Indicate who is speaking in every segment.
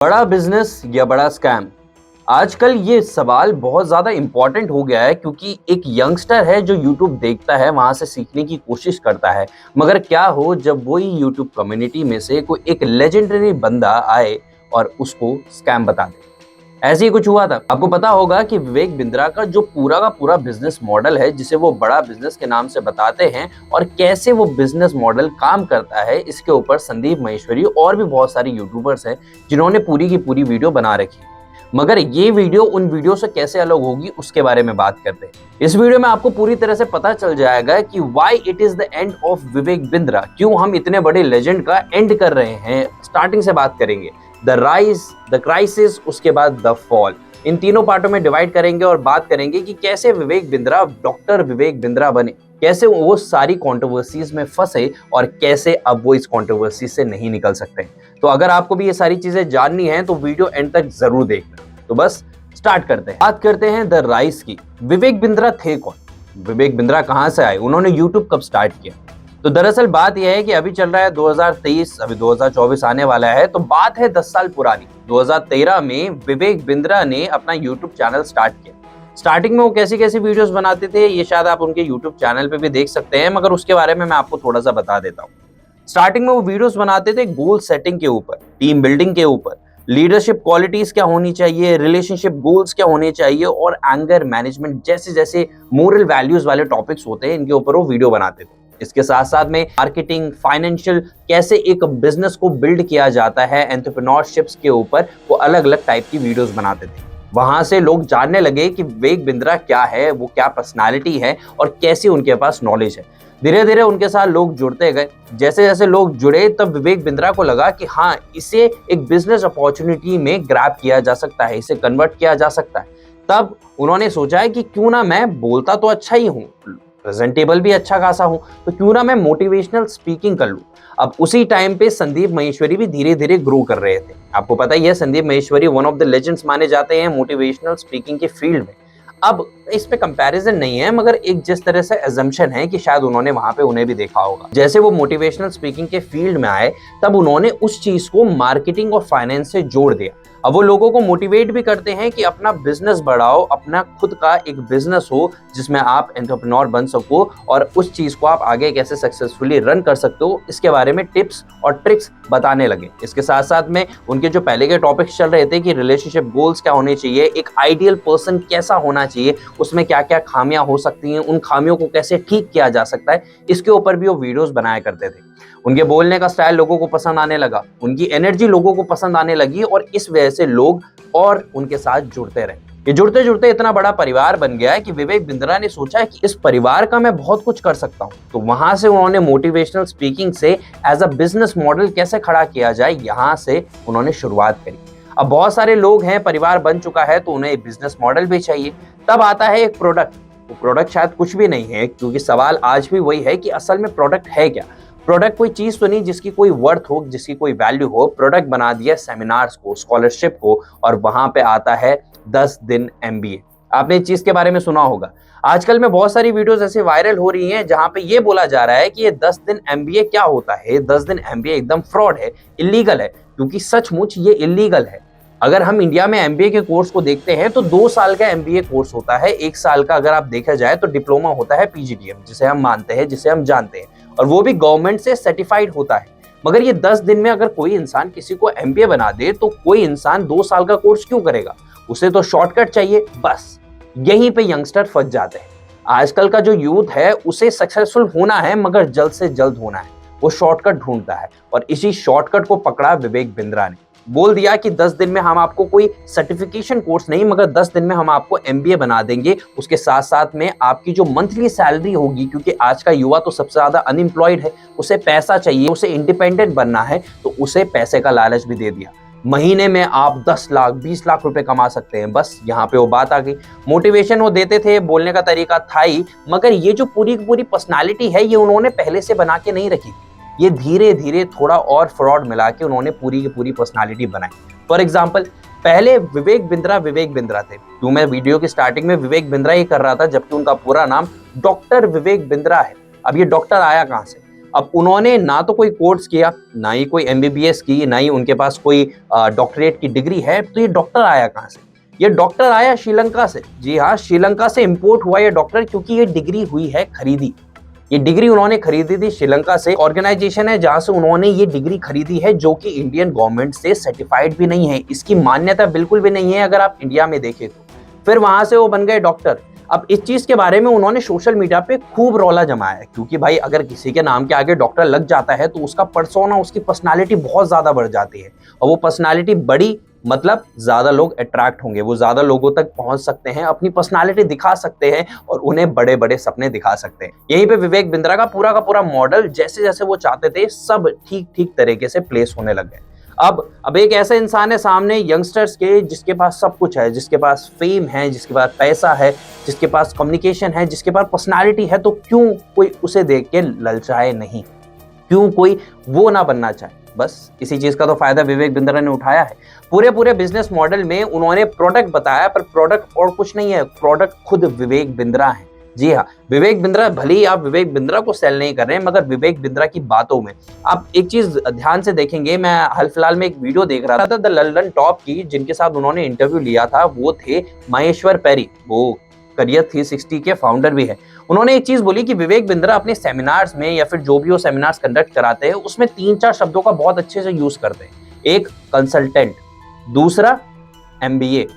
Speaker 1: बड़ा बिजनेस या बड़ा स्कैम? आजकल ये सवाल बहुत ज़्यादा इम्पोर्टेंट हो गया है क्योंकि एक यंगस्टर है जो यूट्यूब देखता है, वहाँ से सीखने की कोशिश करता है। मगर क्या हो जब वही यूट्यूब कम्युनिटी में से कोई एक लेजेंडरी बंदा आए और उसको स्कैम बता दे। ऐसे ही कुछ हुआ था। आपको पता होगा कि विवेक बिंद्रा का जो पूरा का पूरा बिजनेस मॉडल है, जिसे वो बड़ा बिजनेस के नाम से बताते हैं, और कैसे वो बिजनेस मॉडल काम करता है, इसके ऊपर संदीप माहेश्वरी और भी बहुत सारे यूट्यूबर्स हैं जिन्होंने पूरी की पूरी वीडियो बना रखी है। मगर ये वीडियो उन वीडियो से कैसे अलग होगी, उसके बारे में बात करते हैं। इस वीडियो में आपको पूरी तरह से पता चल जाएगा कि why it is the end of Vivek Bindra, क्यों हम इतने बड़े लेजेंड का एंड कर रहे हैं। स्टार्टिंग से बात करेंगे, द राइज, द क्राइसिस, उसके बाद द फॉल। इन तीनों पार्टों में डिवाइड करेंगे और बात करेंगे कि कैसे विवेक बिंद्रा डॉक्टर विवेक बिंद्रा बने, कैसे वो सारी कंट्रोवर्सीज में फंसे और कैसे अब वो इस कंट्रोवर्सी से नहीं निकल सकते। तो अगर आपको भी ये सारी चीजें जाननी है तो वीडियो एंड तक जरूर देखना। तो बस स्टार्ट करते हैं। बात करते हैं द राइज की। विवेक बिंद्रा थे कौन? विवेक बिंद्रा कहां से आए? उन्होंने यूट्यूब कब स्टार्ट किया? तो दरअसल बात यह है कि अभी चल रहा है 2023, अभी 2024 आने वाला है, तो बात है 10 साल पुरानी। 2013 में विवेक बिंद्रा ने अपना यूट्यूब चैनल स्टार्ट किया। स्टार्टिंग में वो कैसी कैसी वीडियोस बनाते थे, ये शायद आप उनके यूट्यूब चैनल पे भी देख सकते हैं, मगर उसके बारे में मैं आपको थोड़ा सा बता देता हूँ। स्टार्टिंग में वो वीडियोस बनाते थे गोल सेटिंग के ऊपर, टीम बिल्डिंग के ऊपर, लीडरशिप क्वालिटीज क्या होनी चाहिए, रिलेशनशिप गोल्स क्या होने चाहिए, और एंगर मैनेजमेंट जैसे जैसे मोरल वैल्यूज वाले टॉपिक्स होते हैं, इनके ऊपर वो वीडियो बनाते थे। इसके साथ साथ में मार्केटिंग, फाइनेंशियल, कैसे एक बिजनेस को बिल्ड किया जाता है, एंटरप्रेन्योरशिप्स के ऊपर वो अलग अलग टाइप की वीडियोस बनाते थे। वहां से लोग जानने लगे कि विवेक बिंद्रा क्या है, वो क्या पर्सनालिटी है और कैसे उनके पास नॉलेज है। धीरे धीरे उनके साथ लोग जुड़ते गए। जैसे जैसे लोग जुड़े, तब विवेक बिंद्रा को लगा कि हाँ, इसे एक बिजनेस अपॉर्चुनिटी में ग्रैब किया जा सकता है, इसे कन्वर्ट किया जा सकता है। तब उन्होंने सोचा है कि क्यों ना मैं बोलता तो अच्छा ही हूँ, प्रेजेंटेबल भी अच्छा खासा हूं, तो क्यों ना मैं मोटिवेशनल स्पीकिंग कर लूं। अब उसी टाइम पे संदीप माहेश्वरी भी धीरे धीरे ग्रो कर रहे थे। आपको पता ही है, Sandeep Maheshwari one of the legends माने जाते हैं मोटिवेशनल स्पीकिंग के फील्ड में। अब इस पे कंपैरिजन नहीं है, मगर एक जिस तरह से अजम्पशन है कि शायद उन्होंने वहां पे उन्हें भी देखा होगा। जैसे वो मोटिवेशनल स्पीकिंग के फील्ड में आए, तब उन्होंने उस चीज को मार्केटिंग और फाइनेंस से जोड़ दिया। अब वो लोगों को मोटिवेट भी करते हैं कि अपना बिजनेस बढ़ाओ, अपना खुद का एक बिजनेस हो जिसमें आप एंटरप्रेन्योर बन सको, और उस चीज को आप आगे कैसे सक्सेसफुली रन कर सकते हो, इसके बारे में टिप्स और ट्रिक्स बताने लगे। इसके साथ साथ में उनके जो पहले के टॉपिक्स चल रहे थे कि रिलेशनशिप गोल्स क्या होने चाहिए, एक आइडियल पर्सन कैसा होना चाहिए, उसमें क्या क्या खामियां हो सकती हैं, उन खामियों को कैसे ठीक किया जा सकता है, इसके ऊपर भी वो वीडियोस बनाया करते थे। उनके बोलने का स्टाइल लोगों को पसंद आने लगा, उनकी एनर्जी लोगों को पसंद आने लगी, और इस वजह से लोग और उनके साथ जुड़ते रहे। ये जुड़ते जुड़ते इतना बड़ा परिवार बन गया है कि विवेक बिंद्रा ने सोचा कि इस परिवार का मैं बहुत कुछ कर सकता हूं। तो वहां से उन्होंने मोटिवेशनल स्पीकिंग से एज अ बिजनेस मॉडल कैसे खड़ा किया जाए, यहां से उन्होंने शुरुआत करी। अब बहुत सारे लोग हैं, परिवार बन चुका है, तो उन्हें बिजनेस मॉडल भी चाहिए। तब आता है एक प्रोडक्ट। वो प्रोडक्ट शायद कुछ भी नहीं है, क्योंकि सवाल आज भी वही है कि असल में प्रोडक्ट है क्या। प्रोडक्ट कोई चीज तो नहीं जिसकी कोई वर्थ हो, जिसकी कोई वैल्यू हो। प्रोडक्ट बना दिया सेमिनार्स को, स्कॉलरशिप को, और वहां पे आता है 10 दिन एमबीए। आपने इस चीज के बारे में सुना होगा। आजकल में बहुत सारी वीडियोस ऐसे वायरल हो रही हैं जहां पे ये बोला जा रहा है कि ये 10 दिन एमबीए क्या होता है। 10 दिन एमबीए एकदम फ्रॉड है, इलीगल है, क्योंकि सचमुच ये इलीगल है। अगर हम इंडिया में एमबीए के कोर्स को देखते हैं तो 2 साल का एमबीए कोर्स होता है। 1 साल का अगर आप देखा जाए तो डिप्लोमा होता है, पीजीडीएम, जिसे हम मानते हैं, जिसे हम जानते हैं, और वो भी गवर्नमेंट से सर्टिफाइड होता है। मगर ये 10 दिन में अगर कोई इंसान किसी को एमबीए बना दे, तो कोई इंसान 2 साल का कोर्स क्यों करेगा? उसे तो शॉर्टकट चाहिए। बस यहीं पे यंगस्टर फंस जाते हैं। आजकल का जो यूथ है, उसे सक्सेसफुल होना है, मगर जल्द से जल्द होना है। वो शॉर्टकट ढूंढता है, और इसी शॉर्टकट को पकड़ा विवेक बिंद्रा ने। बोल दिया कि 10 दिन में हम आपको कोई सर्टिफिकेशन कोर्स नहीं, मगर 10 दिन में हम आपको एमबीए बना देंगे। उसके साथ साथ में आपकी जो मंथली सैलरी होगी, क्योंकि आज का युवा तो सबसे ज्यादा अनएम्प्लॉयड है, उसे पैसा चाहिए, उसे इंडिपेंडेंट बनना है, तो उसे पैसे का लालच भी दे दिया। महीने में आप 10 लाख 20 लाख रुपए कमा सकते हैं। बस यहाँ पे वो बात आ गई। मोटिवेशन वो देते थे, बोलने का तरीका था ही, मगर ये जो पूरी की पूरी पर्सनालिटी है, ये उन्होंने पहले से बना के नहीं रखी। ये धीरे धीरे थोड़ा और फ्रॉड मिला के उन्होंने पूरी की पूरी पर्सनालिटी बनाई। फॉर एग्जाम्पल, पहले विवेक बिंद्रा थे। क्यों मैं वीडियो की स्टार्टिंग में विवेक बिंद्रा ही कर रहा था, जबकि उनका पूरा नाम डॉक्टर विवेक बिंद्रा है। अब ये डॉक्टर आया कहां से? अब उन्होंने ना तो कोई कोर्स किया, ना ही कोई एमबीबीएस की, ना ही उनके पास कोई डॉक्टरेट की डिग्री है, तो ये डॉक्टर आया कहाँ से? ये डॉक्टर आया श्रीलंका से। जी हाँ, श्रीलंका से इंपोर्ट हुआ ये डॉक्टर, क्योंकि ये डिग्री हुई है खरीदी। ये डिग्री उन्होंने खरीदी थी श्रीलंका से। ऑर्गेनाइजेशन है जहां से उन्होंने ये डिग्री खरीदी है, जो कि इंडियन गवर्नमेंट से सर्टिफाइड भी नहीं है, इसकी मान्यता बिल्कुल भी नहीं है अगर आप इंडिया में देखें तो। फिर वहां से वो बन गए डॉक्टर। अब इस चीज के बारे में उन्होंने सोशल मीडिया पे खूब रौला जमाया है, क्योंकि भाई अगर किसी के नाम के आगे डॉक्टर लग जाता है तो उसका पर्सोना, उसकी पर्सनालिटी बहुत ज्यादा बढ़ जाती है, और वो पर्सनालिटी बड़ी मतलब ज्यादा लोग अट्रैक्ट होंगे, वो ज्यादा लोगों तक पहुंच सकते हैं, अपनी पर्सनालिटी दिखा सकते हैं और उन्हें बड़े बड़े सपने दिखा सकते हैं। यहीं पे विवेक बिंद्रा का पूरा मॉडल जैसे जैसे वो चाहते थे सब ठीक ठीक तरीके से प्लेस होने लग गए। अब एक ऐसा इंसान है सामने यंगस्टर्स के, जिसके पास सब कुछ है, जिसके पास फेम है, जिसके पास पैसा है, जिसके पास कम्युनिकेशन है, जिसके पास पर्सनालिटी है, तो क्यों कोई उसे देख के ललचाए नहीं, क्यों कोई वो ना बनना चाहे? बस इसी चीज का तो फायदा विवेक बिंद्रा ने उठाया है। पूरे बिजनेस मॉडल में उन्होंने प्रोडक्ट बताया, पर प्रोडक्ट और कुछ नहीं है, प्रोडक्ट खुद विवेक बिंद्रा है। जी हाँ, विवेक बिंद्रा, भले ही आप विवेक बिंद्रा को सेल नहीं कर रहे हैं, मगर विवेक बिंद्रा की बातों में आप एक चीज ध्यान से देखेंगे। मैं हाल फिलहाल में एक वीडियो देख रहा था द लंदन टॉप की, जिनके साथ उन्होंने इंटरव्यू लिया था, वो थे महेश्वर पैरी, वो करियर 360 के फाउंडर भी है। उन्होंने एक चीज बोली कि विवेक बिंद्रा अपने सेमिनार्स में या फिर जो भी वो सेमिनार्स कंडक्ट कराते हैं उसमें 3-4 शब्दों का बहुत अच्छे से यूज करते हैं। एक कंसल्टेंट, दूसरा एमबीए,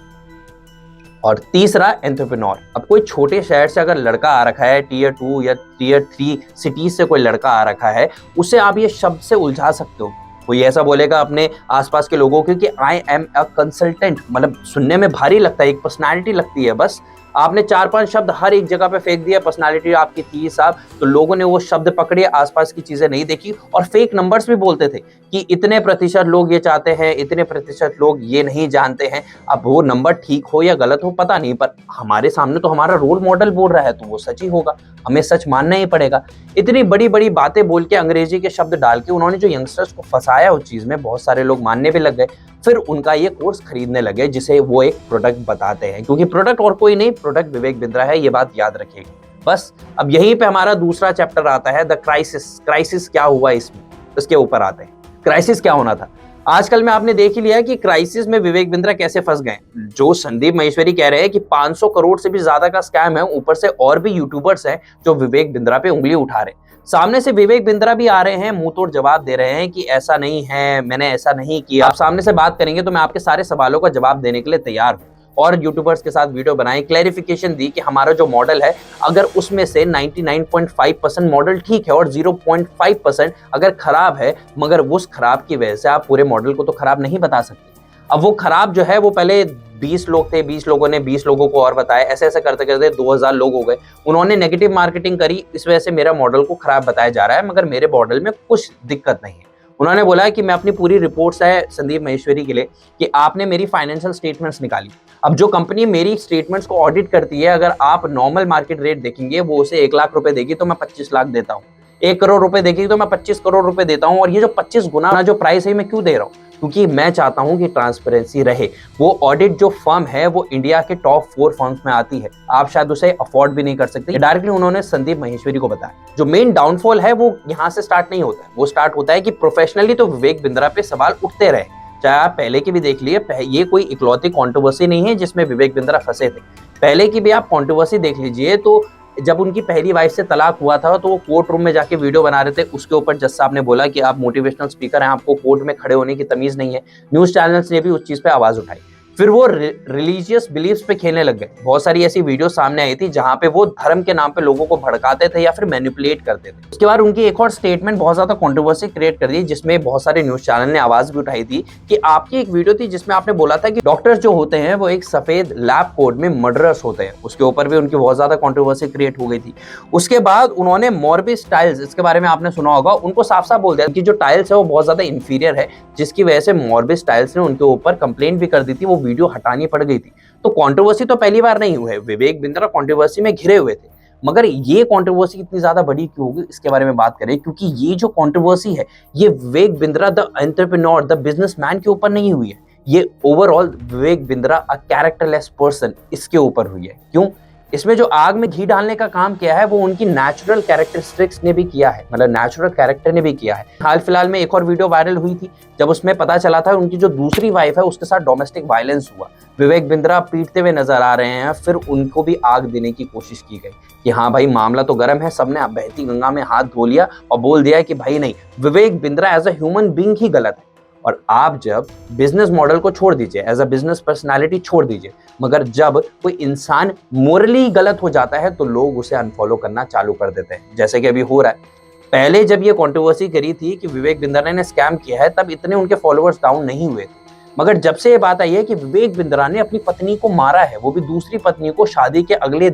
Speaker 1: और तीसरा एंटरप्रेन्योर। अब कोई छोटे शहर से अगर लड़का आ रखा है, टियर 2 या टियर 3 सिटीज से कोई लड़का आ रखा है, उसे आप ये शब्द से उलझा सकते हो। कोई ऐसा बोलेगा अपने आसपास के लोगों को कि आई एम अ कंसल्टेंट, मतलब सुनने में भारी लगता है, एक पर्सनालिटी लगती है। बस आपने 4-5 शब्द हर एक जगह पे फेंक दिया, पर्सनालिटी आपकी थी साहब, तो लोगों ने वो शब्द पकड़े, आसपास की चीजें नहीं देखी, और फेक नंबर्स भी बोलते थे कि इतने प्रतिशत लोग ये चाहते हैं, इतने प्रतिशत लोग ये नहीं जानते हैं। अब वो नंबर ठीक हो या गलत हो पता नहीं, पर हमारे सामने तो हमारा रोल मॉडल बोल रहा है, तो वो सच ही होगा, हमें सच मानना ही पड़ेगा। इतनी बड़ी बड़ी बातें बोल के, अंग्रेजी के शब्द डाल के उन्होंने जो यंगस्टर्स को फंसाया उस चीज में, बहुत सारे लोग मानने भी लग गए। फिर उनका ये कोर्स खरीदने लगे, जिसे वो एक प्रोडक्ट बताते हैं, क्योंकि प्रोडक्ट और कोई नहीं, प्रोडक्ट विवेक बिंद्रा है, ये बात याद रखिएगा। बस अब यहीं पे हमारा दूसरा चैप्टर आता है, द क्राइसिस। क्राइसिस क्या हुआ इसमें, इसके ऊपर आते हैं। क्राइसिस क्या होना था? आजकल में आपने देख ही लिया कि क्राइसिस में विवेक बिंद्रा कैसे फंस गए। जो संदीप महेश्वरी कह रहे हैं कि 500 करोड़ से भी ज्यादा का स्कैम है, ऊपर से और भी यूट्यूबर्स हैं जो विवेक बिंद्रा पे उंगली उठा रहे हैं। सामने से विवेक बिंद्रा भी आ रहे हैं, मुंह तोड़ जवाब दे रहे हैं कि ऐसा नहीं है, मैंने ऐसा नहीं किया। आप सामने से बात करेंगे तो मैं आपके सारे सवालों का जवाब देने के लिए तैयार हूं। और यूट्यूबर्स के साथ वीडियो बनाए, क्लैरिफिकेशन दी कि हमारा जो मॉडल है, अगर उसमें से 99.5% मॉडल ठीक है और 0.5% अगर खराब है, मगर उस खराब की वजह से आप पूरे मॉडल को तो खराब नहीं बता सकते। अब वो खराब जो है, वो पहले 20 लोग थे, 20 लोगों ने 20 लोगों को और बताया, ऐसे ऐसे करते करते 2000 लोग हो गए। उन्होंने नेगेटिव मार्केटिंग करी, इस वजह से मेरा मॉडल को खराब बताया जा रहा है, मगर मेरे मॉडल में कुछ दिक्कत नहीं है। उन्होंने बोला कि मैं अपनी पूरी रिपोर्ट्स है संदीप महेश्वरी के लिए कि आपने मेरी फाइनेंशियल स्टेटमेंट्स निकाली। अब जो कंपनी मेरी स्टेटमेंट्स को ऑडिट करती है, अगर आप नॉर्मल मार्केट रेट देखेंगे, वो उसे 1 लाख रुपए देगी तो मैं 25 लाख देता हूँ, 1 करोड़ रुपए देगी तो मैं 25 करोड़ रुपए देता हूँ। और ये जो 25 गुना जो प्राइस है, मैं क्यों दे रहा हूँ? क्योंकि मैं चाहता हूं कि ट्रांसपेरेंसी रहे। वो ऑडिट जो फर्म है, वो इंडिया के टॉप 4 फर्म्स में आती है, आप शायद उसे अफोर्ड भी नहीं कर सकते। डायरेक्टली उन्होंने संदीप महेश्वरी को बताया। जो मेन डाउनफॉल है वो यहाँ से स्टार्ट नहीं होता है, वो स्टार्ट होता है कि प्रोफेशनली तो विवेक बिंद्रा पे सवाल उठते रहे, चाहे आप पहले की भी देख लिए। ये कोई इकलौती कंट्रोवर्सी नहीं है जिसमें विवेक बिंद्रा फंसे थे, पहले की भी आप कंट्रोवर्सी देख लीजिए। तो जब उनकी पहली वाइफ से तलाक हुआ था, तो वो कोर्ट रूम में जाके वीडियो बना रहे थे, उसके ऊपर जज साहब ने बोला कि आप मोटिवेशनल स्पीकर हैं, आपको कोर्ट में खड़े होने की तमीज नहीं है। न्यूज चैनल्स ने भी उस चीज पे आवाज उठाई। फिर वो रिलीजियस बिलीफ्स पे खेलने लग गए। बहुत सारी ऐसी वीडियो सामने आई थी जहां पे वो धर्म के नाम पे लोगों को भड़काते थे या फिर मैनिपुलेट करते थे। उसके बाद उनकी एक और स्टेटमेंट बहुत ज्यादा कंट्रोवर्सी क्रिएट कर दी, जिसमें बहुत सारे न्यूज चैनल ने आवाज भी उठाई थी कि आपकी एक वीडियो थी जिसमें आपने बोला था कि डॉक्टर्स जो होते हैं वो एक सफेद लैब कोट में मर्डरर्स होते हैं। उसके ऊपर भी उनकी बहुत ज्यादा कंट्रोवर्सी क्रिएट हो गई थी। उसके बाद उन्होंने मॉर्बिस टाइल्स, इसके बारे में आपने सुना होगा, उनको साफ साफ बोल दिया कि जो टाइल्स है वो बहुत ज्यादा इंफीरियर है, जिसकी वजह से मॉर्बिस टाइल्स ने उनके ऊपर कंप्लेंट भी कर दी थी, वो वीडियो हटानी पड़ गई थी। तो कंट्रोवर्सी तो पहली बार नहीं हुई है, विवेक बिंद्रा कंट्रोवर्सी में घिरे हुए थे, मगर ये कंट्रोवर्सी इतनी ज्यादा बड़ी क्यों होगी, इसके बारे में बात करें। क्योंकि ये जो कंट्रोवर्सी है, ये Vivek Bindra the entrepreneur, the businessman के ऊपर नहीं हुई है, ये overall Vivek Bindra a characterless person, इसके ऊपर हुई है। क्यों? इसमें जो आग में घी डालने का काम किया है वो उनकी नेचुरल कैरेक्टरिस्टिक्स ने भी किया है, मतलब नेचुरल कैरेक्टर ने भी किया है। हाल फिलहाल में एक और वीडियो वायरल हुई थी जब उसमें पता चला था उनकी जो दूसरी वाइफ है उसके साथ डोमेस्टिक वायलेंस हुआ। विवेक बिंद्रा पीटते हुए नजर आ रहे हैं, फिर उनको भी आग देने की कोशिश की गई कि हाँ भाई मामला तो गर्म है, सबने बहती गंगा में हाथ धो लिया और बोल दिया कि भाई नहीं, Vivek Bindra as a human being ही गलत है। और आप जब बिजनेस मॉडल को छोड़ दीजिए, एज अ बिजनेस पर्सनालिटी छोड़ दीजिए, मगर जब कोई इंसान मोरली गलत हो जाता है तो लोग उसे अनफॉलो करना चालू कर देते हैं, जैसे कि अभी हो रहा है। पहले जब ये कंट्रोवर्सी करी थी कि विवेक बिंद्रा ने स्कैम किया है तब इतने उनके फॉलोअर्स डाउन नहीं हुए थे, मगर जब से ये बात आई है कि विवेक बिंद्रा ने अपनी पत्नी को मारा है, वो भी दूसरी पत्नी को शादी के अगले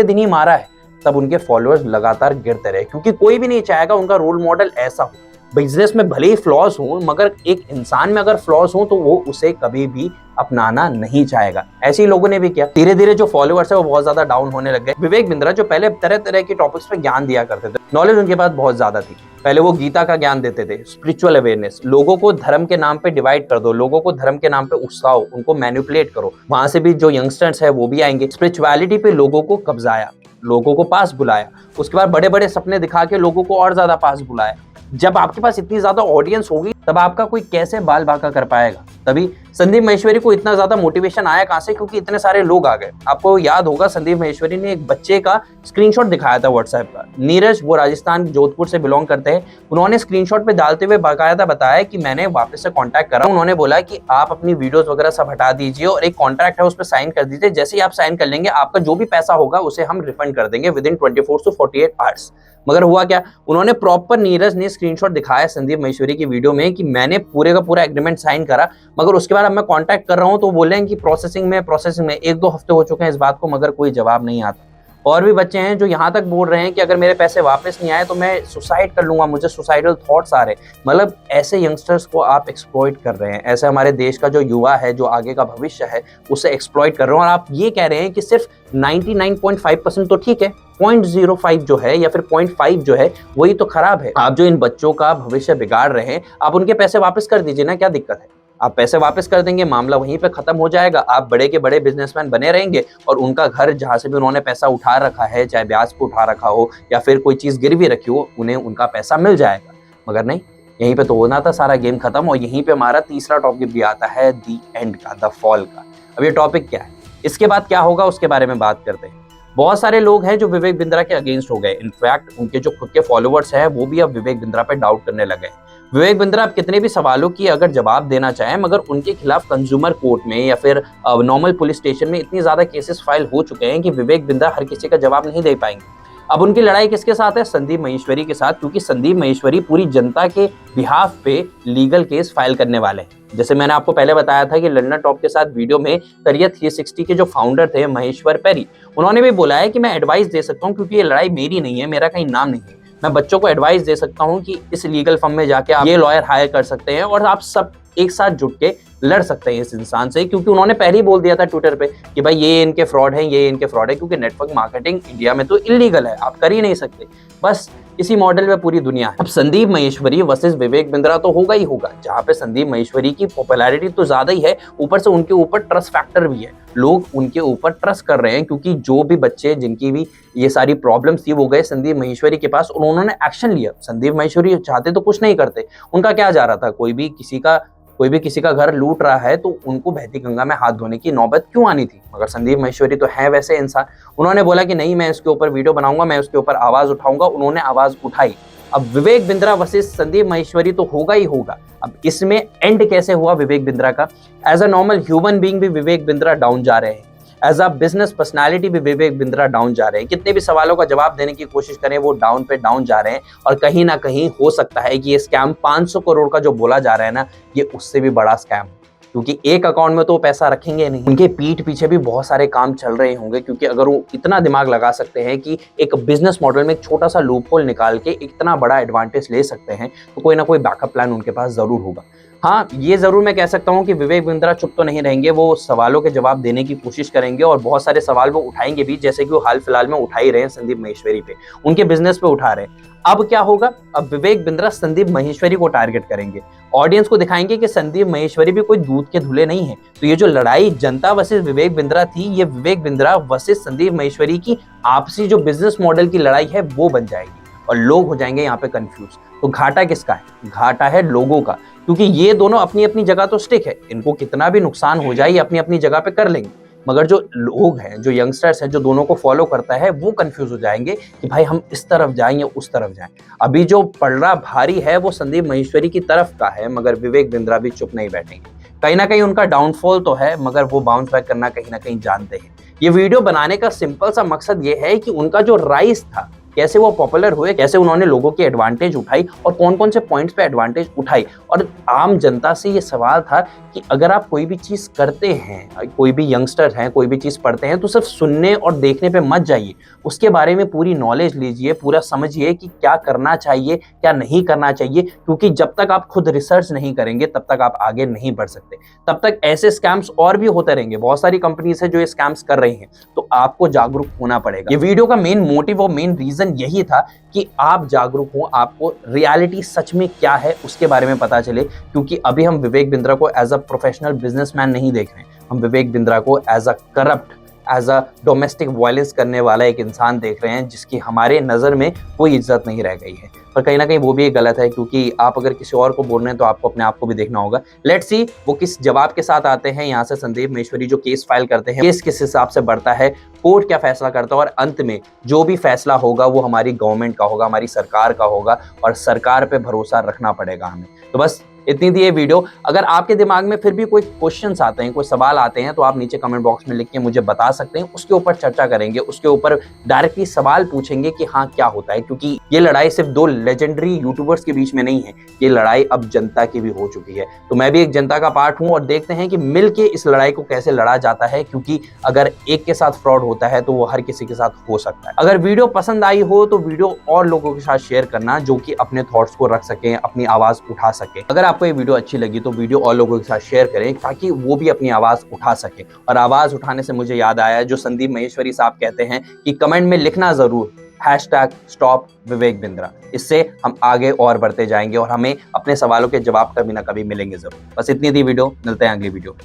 Speaker 1: दिन ही मारा है, तब उनके फॉलोअर्स लगातार गिरते रहे, क्योंकि कोई भी नहीं चाहेगा उनका रोल मॉडल ऐसा हो। बिजनेस में भले ही फ्लॉज हो, मगर एक इंसान में अगर फ्लॉज हो तो वो उसे कभी भी अपनाना नहीं चाहेगा। ऐसे ही लोगों ने भी किया। धीरे धीरे जो फॉलोअर्स है वो बहुत ज्यादा डाउन होने लग गए। विवेक बिंद्रा जो पहले तरह तरह के टॉपिक्स पे ज्ञान दिया करते थे, नॉलेज उनके पास बहुत ज्यादा थी। पहले वो गीता का ज्ञान देते थे, स्पिरिचुअल अवेयरनेस, लोगों को धर्म के नाम पे डिवाइड कर दो, लोगों को धर्म के नाम पे उकसाओ, उनको मैनिपुलेट करो। वहां से भी जो यंगस्टर्स है वो भी आएंगे। स्पिरिचुअलिटी पे लोगों को कब्जाया, लोगों को पास बुलाया, उसके बाद बड़े बड़े सपने दिखा के लोगों को और ज्यादा पास बुलाया। जब आपके पास इतनी ज्यादा ऑडियंस होगी तब आपका कोई कैसे बाल बांका कर पाएगा। तभी संदीप माहेश्वरी को इतना ज्यादा मोटिवेशन आया कहां से, क्योंकि इतने सारे लोग आ गए। आपको याद होगा संदीप माहेश्वरी ने एक बच्चे का स्क्रीनशॉट दिखाया था व्हाट्सएप का। नीरज, वो राजस्थान जोधपुर से बिलोंग करते हैं, उन्होंने स्क्रीनशॉट पे डालते हुए बाकायदा बताया कि मैंने वापस से कांटेक्ट करा। उन्होंने बोला कि आप अपनी वीडियोस वगैरह सब हटा दीजिए और एक कॉन्ट्रैक्ट है उस पर साइन कर दीजिए, जैसे ही आप साइन कर लेंगे आपका जो भी पैसा होगा उसे हम रिफंड कर देंगे विद इन 24 to 48 आवर्स। मगर हुआ क्या, उन्होंने प्रॉपर, नीरज ने स्क्रीनशॉट दिखाया संदीप माहेश्वरी की वीडियो में कि मैंने पूरे का पूरा एग्रीमेंट साइन करा, मगर उसके बाद अब मैं कांटेक्ट कर रहा हूं तो बोल रहे हैं कि प्रोसेसिंग में 1-2 हफ्ते हो चुके हैं इस बात को, मगर कोई जवाब नहीं आता। और भी बच्चे हैं जो यहाँ तक बोल रहे हैं कि अगर मेरे पैसे वापस नहीं आए तो मैं सुसाइड कर लूंगा, मुझे सुसाइडल थॉट्स आ रहे हैं। मतलब ऐसे यंगस्टर्स को आप एक्सप्लॉइट कर रहे हैं, ऐसे हमारे देश का जो युवा है, जो आगे का भविष्य है, उसे एक्सप्लॉइट कर रहे हो। और आप ये कह रहे हैं कि सिर्फ 99.5% तो ठीक है, 0.05 जो है या फिर 0.5 जो है वही तो खराब है। आप जो इन बच्चों का भविष्य बिगाड़ रहे हैं, आप उनके पैसे वापस कर दीजिए ना, क्या दिक्कत है। आप पैसे वापस कर देंगे, मामला वहीं पे खत्म हो जाएगा, आप बड़े के बड़े बिजनेसमैन बने रहेंगे और उनका घर जहां से भी उन्होंने पैसा उठा रखा है, चाहे ब्याज पे उठा रखा हो या फिर कोई चीज गिरवी रखी हो, उन्हें उनका पैसा मिल जाएगा। मगर नहीं, यहीं पे तो होना था सारा गेम खत्म। और यहीं पे हमारा तीसरा टॉपिक भी आता है, द एंड का, द फॉल का। अब ये टॉपिक क्या है, इसके बाद क्या होगा उसके बारे में बात करते हैं। बहुत सारे लोग हैं जो विवेक बिंद्रा के अगेंस्ट हो गए। इनफैक्ट उनके जो खुद के फॉलोअर्स हैं वो भी अब विवेक बिंद्रा पे डाउट करने लगे। विवेक बिंद्रा अब कितने भी सवालों की अगर जवाब देना चाहें, मगर उनके खिलाफ कंज्यूमर कोर्ट में या फिर नॉर्मल पुलिस स्टेशन में इतनी ज्यादा केसेस फाइल हो चुके हैं कि विवेक बिंद्रा हर किसी का जवाब नहीं दे पाएंगे। अब उनकी लड़ाई किसके साथ है, संदीप माहेश्वरी के साथ, क्योंकि संदीप माहेश्वरी पूरी जनता के बिहाफ पे लीगल केस फाइल करने वाले हैं। जैसे मैंने आपको पहले बताया था कि लंदन टॉप के साथ वीडियो में करियर 360 के जो फाउंडर थे महेश्वर पेरी, उन्होंने भी बोला है कि मैं एडवाइस दे सकता हूँ, क्योंकि ये लड़ाई मेरी नहीं है, मेरा कहीं नाम नहीं है। मैं बच्चों को एडवाइस दे सकता हूँ कि इस लीगल फर्म में जाके आप ये लॉयर हायर कर सकते हैं और आप सब एक साथ जुट के लड़ सकते हैं इस इंसान से, क्योंकि उन्होंने पहले ही बोल दिया था ट्विटर पे कि भाई ये इनके फ्रॉड है, ये इनके फ्रॉड है, क्योंकि नेटवर्क मार्केटिंग इंडिया में तो इलीगल है, आप कर ही नहीं सकते। बस इसी मॉडल में पूरी दुनिया है। अब संदीप माहेश्वरी वर्सेस विवेक बिंद्रा तो होगा ही होगा, जहां पे संदीप माहेश्वरी की पॉपुलैरिटी तो ज्यादा ही है, ऊपर से उनके ऊपर ट्रस्ट फैक्टर भी है, लोग उनके ऊपर ट्रस्ट कर रहे हैं, क्योंकि जो भी बच्चे जिनकी भी ये सारी प्रॉब्लम्स थी वो गए संदीप माहेश्वरी के पास और उन्होंने एक्शन लिया। संदीप माहेश्वरी चाहते तो कुछ नहीं करते, उनका क्या जा रहा था, कोई भी किसी का घर लूट रहा है तो उनको बहती गंगा में हाथ धोने की नौबत क्यों आनी थी। मगर संदीप माहेश्वरी तो है वैसे इंसान, उन्होंने बोला कि नहीं, मैं इसके ऊपर वीडियो बनाऊंगा, मैं उसके ऊपर आवाज उठाऊंगा, उन्होंने आवाज उठाई। अब विवेक बिंद्रा वर्सेस संदीप माहेश्वरी तो होगा ही होगा। अब इसमें एंड कैसे हुआ विवेक बिंद्रा का, as a normal human being भी विवेक बिंद्रा डाउन जा रहे हैं, एज अ बिजनेस पर्सनालिटी भी विवेक बिंद्रा डाउन जा रहे हैं। कितने भी सवालों का जवाब देने की कोशिश करें वो डाउन पे डाउन जा रहे हैं। और कहीं ना कहीं हो सकता है कि ये स्कैम 500 करोड़ का जो बोला जा रहा है ना, ये उससे भी बड़ा स्कैम, क्योंकि एक अकाउंट में तो पैसा रखेंगे नहीं, उनके पीठ पीछे भी बहुत सारे काम चल रहे होंगे। क्योंकि अगर वो इतना दिमाग लगा सकते हैं कि एक बिजनेस मॉडल में एक छोटा सा लूप होल निकाल के इतना बड़ा एडवांटेज ले सकते हैं, तो कोई ना कोई बैकअप प्लान उनके पास जरूर होगा। हाँ, ये ज़रूर मैं कह सकता हूँ कि विवेक बिंद्रा चुप तो नहीं रहेंगे, वो सवालों के जवाब देने की कोशिश करेंगे और बहुत सारे सवाल वो उठाएँगे भी, जैसे कि वो हाल-फिलहाल में उठा ही रहे हैं संदीप माहेश्वरी पे, उनके बिज़नेस पे उठा रहे हैं। अब क्या होगा? अब विवेक बिंद्रा संदीप माहेश्वरी को टारगेट करेंगे। ऑडियंस को दिखाएँगे कि संदीप माहेश्वरी भी कोई दूध के धुले नहीं हैं। तो ये जो लड़ाई जनता वर्सेस विवेक बिंद्रा थी, ये विवेक बिंद्रा वर्सेस संदीप माहेश्वरी की आपसी जो बिज़नेस मॉडल की लड़ाई है, वो बन जाएगी और लोग हो जाएँगे यहाँ पे कन्फ्यूज़। तो घाटा किसका है? घाटा है लोगों का, क्योंकि ये दोनों अपनी-अपनी जगह तो स्टिक है, इनको कितना भी नुकसान हो जाए ये अपनी-अपनी जगह पे कर लेंगे। मगर जो लोग हैं, जो यंगस्टर्स हैं, जो दोनों को फॉलो करता है, वो कन्फ्यूज़ हो जाएँगे कि भाई हम इस तरफ जाएँ या उस तरफ जाएँ। अभी जो पलड़ा भारी है वो संदीप माहेश्वरी की तरफ का है, मगर विवेक बिंद्रा भी चुप नहीं बैठेंगे। कहीं न कहीं उनका डाउनफॉल तो है, मगर वो बाउंस बैक करना कहीं न कहीं जानते हैं। ये वीडियो बनाने का सिंपल सा मकसद ये है कि उनका जो राइज़ था, कैसे वो पॉपुलर हुए, कैसे उन्होंने लोगों की एडवांटेज उठाई और कौन-कौन से पॉइंट्स पे एडवांटेज उठाई। और आम जनता से ये सवाल था कि अगर आप कोई भी चीज़ करते हैं, कोई भी यंगस्टर हैं, कोई भी चीज़ पढ़ते हैं, तो सिर्फ सुनने और देखने पे मत जाइए। उसके बारे में पूरी नॉलेज लीजिए, पूरा समझिए कि क्या करना चाहिए, क्या नहीं करना चाहिए, क्योंकि जब तक आप खुद रिसर्च नहीं करेंगे, तब तक आप आगे नहीं बढ़ सकते। तब तक ऐसे स्कैम्स और भी होते रहेंगे। बहुत सारी कंपनीज़ हैं जो ये स्कैम्स कर रही हैं, तो आपको जागरूक होना पड़ेगा। ये वीडियो का मेन मोटिव और मेन रीज़न यही था कि आप जागरूक हो, आपको रियलिटी सच में क्या है उसके बारे में पता चले, क्योंकि अभी हम विवेक बिंद्रा को एज अ प्रोफेशनल बिजनेसमैन नहीं देख रहे हैं, हम विवेक बिंद्रा को as a corrupt, as a domestic violence करने वाला एक इंसान देख रहे हैं जिसकी हमारे नज़र में कोई इज्जत नहीं रह गई है। पर कहीं ना कहीं वो भी एक गलत है, क्योंकि आप अगर किसी और को बोल रहे हैं तो आपको अपने आप को भी देखना होगा। लेट्स सी वो किस जवाब के साथ आते हैं। यहाँ से संदीप माहेश्वरी जो केस फाइल करते हैं, केस किस हिसाब से बढ़ता है, कोर्ट क्या फैसला करता है और अंत में जो भी फैसला होगा वो हमारी गवर्नमेंट का होगा, हमारी सरकार का होगा और सरकार पे भरोसा रखना पड़ेगा हमें। तो बस इतनी थी ये वीडियो। अगर आपके दिमाग में फिर भी कोई क्वेश्चंस आते हैं, कोई सवाल आते हैं, तो आप नीचे कमेंट बॉक्स में लिख के मुझे बता सकते हैं। उसके ऊपर चर्चा करेंगे, उसके ऊपर डायरेक्टली सवाल पूछेंगे कि हाँ क्या होता है, क्योंकि ये लड़ाई सिर्फ दो लेजेंडरी यूट्यूबर्स के बीच में नहीं है, ये लड़ाई अब जनता की भी हो चुकी है। तो मैं भी एक जनता का पार्ट हूँ और देखते हैं कि मिल के इस लड़ाई को कैसे लड़ा जाता है, क्योंकि अगर एक के साथ फ्रॉड होता है तो वो हर किसी के साथ हो सकता है। अगर वीडियो पसंद आई हो तो वीडियो और लोगों के साथ शेयर करना, जो कि अपने थॉट्स को रख सकें, अपनी आवाज उठा सके। अगर आपको ये वीडियो अच्छी लगी तो वीडियो और लोगों के साथ शेयर करें, ताकि वो भी अपनी आवाज उठा सके। और आवाज उठाने से मुझे याद आया, जो संदीप माहेश्वरी साहब कहते हैं कि कमेंट में लिखना जरूर #stop विवेक बिंद्रा। इससे हम आगे और बढ़ते जाएंगे और हमें अपने सवालों के जवाब कभी ना कभी मिलेंगे जरूर। बस इतनी थी वीडियो, मिलते हैं अगली वीडियो।